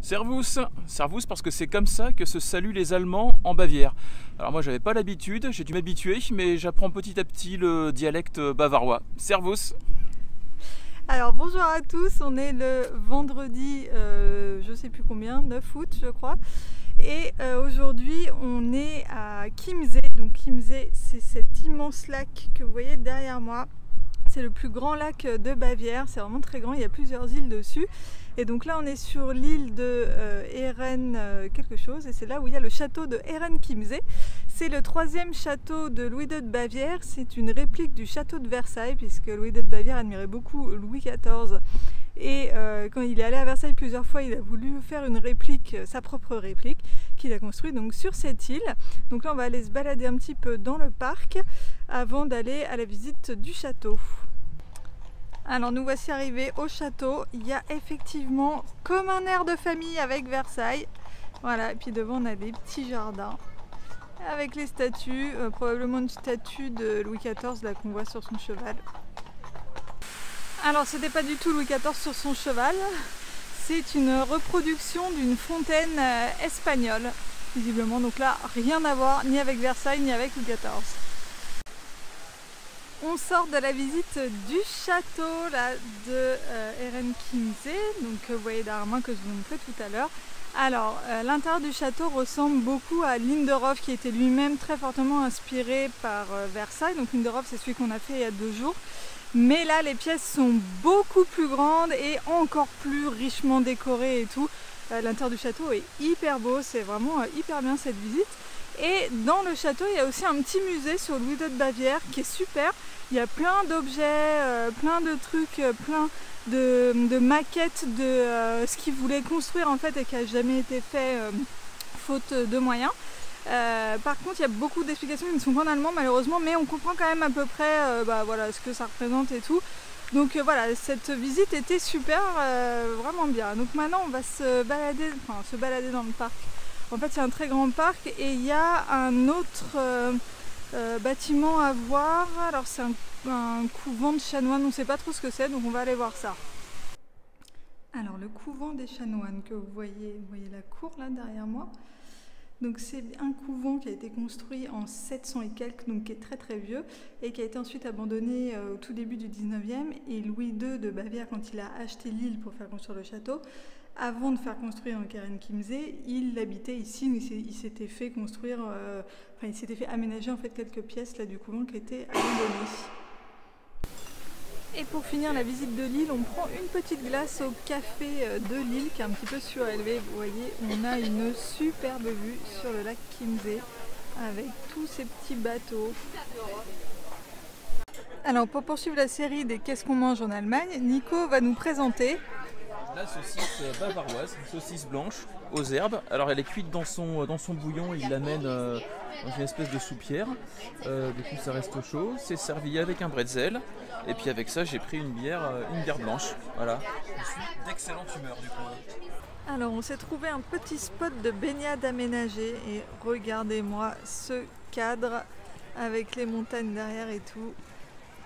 Servus, Servus parce que c'est comme ça que se saluent les Allemands en Bavière. Alors moi j'avais pas l'habitude, j'ai dû m'habituer, mais j'apprends petit à petit le dialecte bavarois. Servus. Alors bonjour à tous, on est le vendredi, je sais plus combien, 9 août je crois. Et aujourd'hui on est à Chiemsee. Donc Chiemsee, c'est cet immense lac que vous voyez derrière moi. C'est le plus grand lac de Bavière, c'est vraiment très grand, il y a plusieurs îles dessus. Et donc là on est sur l'île de Ehren quelque chose, et c'est là où il y a le château de Ehren-Chiemsee. C'est le troisième château de Louis II de Bavière, c'est une réplique du château de Versailles, puisque Louis II de Bavière admirait beaucoup Louis XIV. Et quand il est allé à Versailles plusieurs fois, il a voulu faire une réplique, sa propre réplique, qu'il a construite donc sur cette île. Donc là on va aller se balader un petit peu dans le parc avant d'aller à la visite du château. Alors nous voici arrivés au château. Il y a effectivement comme un air de famille avec Versailles. Voilà, et puis devant on a des petits jardins avec les statues, probablement une statue de Louis XIV là qu'on voit sur son cheval. Alors c'était pas du tout Louis XIV sur son cheval, c'est une reproduction d'une fontaine espagnole visiblement, donc là rien à voir ni avec Versailles ni avec Louis XIV. On sort de la visite du château là, de Ehren-Chiemsee, donc vous voyez derrière moi que je vous montrais tout à l'heure. Alors l'intérieur du château ressemble beaucoup à Linderhof, qui était lui-même très fortement inspiré par Versailles. Donc Linderhof, c'est celui qu'on a fait il y a 2 jours. Mais là les pièces sont beaucoup plus grandes et encore plus richement décorées et tout. L'intérieur du château est hyper beau, c'est vraiment hyper bien cette visite. Et dans le château, il y a aussi un petit musée sur Louis II de Bavière qui est super. Il y a plein d'objets, plein de trucs, plein de maquettes de ce qu'il voulait construire en fait et qui n'a jamais été fait faute de moyens. Par contre, il y a beaucoup d'explications qui ne sont pas en allemand malheureusement, mais on comprend quand même à peu près voilà, ce que ça représente et tout. Donc voilà, cette visite était super, vraiment bien. Donc maintenant, on va se balader dans le parc. En fait, c'est un très grand parc et il y a un autre bâtiment à voir. Alors c'est un couvent de chanoines, on ne sait pas trop ce que c'est, donc on va aller voir ça. Alors le couvent des chanoines que vous voyez la cour là derrière moi. Donc c'est un couvent qui a été construit en 700 et quelques, donc qui est très très vieux et qui a été ensuite abandonné au tout début du 19e. Et Louis II de Bavière, quand il a acheté l'île pour faire construire le château, avant de faire construire en Ehren-Chiemsee, il habitait ici, il s'était fait construire, il s'était fait aménager en fait quelques pièces là du couvent qui étaient abandonnées. Et pour finir la visite de l'île, on prend une petite glace au café de l'île qui est un petit peu surélevé. Vous voyez, on a une superbe vue sur le lac Chiemsee avec tous ces petits bateaux. Alors pour poursuivre la série des Qu'est-ce qu'on mange en Allemagne, Nico va nous présenter La saucisse bavaroise, une saucisse blanche aux herbes. Alors elle est cuite dans son bouillon, il l'amène dans une espèce de soupière. Du coup ça reste chaud, c'est servi avec un bretzel. Et puis avec ça j'ai pris une bière blanche. Voilà, je suis d'excellente humeur du coup. Alors on s'est trouvé un petit spot de baignade aménagé et regardez-moi ce cadre avec les montagnes derrière et tout.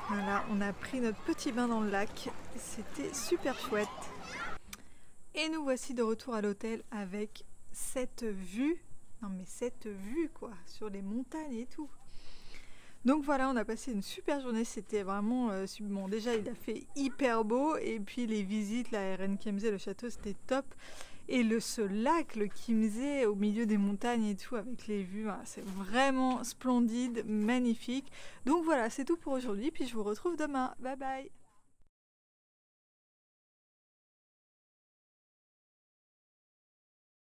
Voilà, on a pris notre petit bain dans le lac, c'était super chouette. Et nous voici de retour à l'hôtel avec cette vue, quoi, sur les montagnes et tout. Donc voilà, on a passé une super journée, c'était vraiment bon, déjà il a fait hyper beau et puis les visites, la Ehren-Chiemsee, le château, c'était top. Et ce lac, le Chiemsee, au milieu des montagnes et tout, avec les vues, c'est vraiment splendide, magnifique. Donc voilà, c'est tout pour aujourd'hui, puis je vous retrouve demain. Bye bye!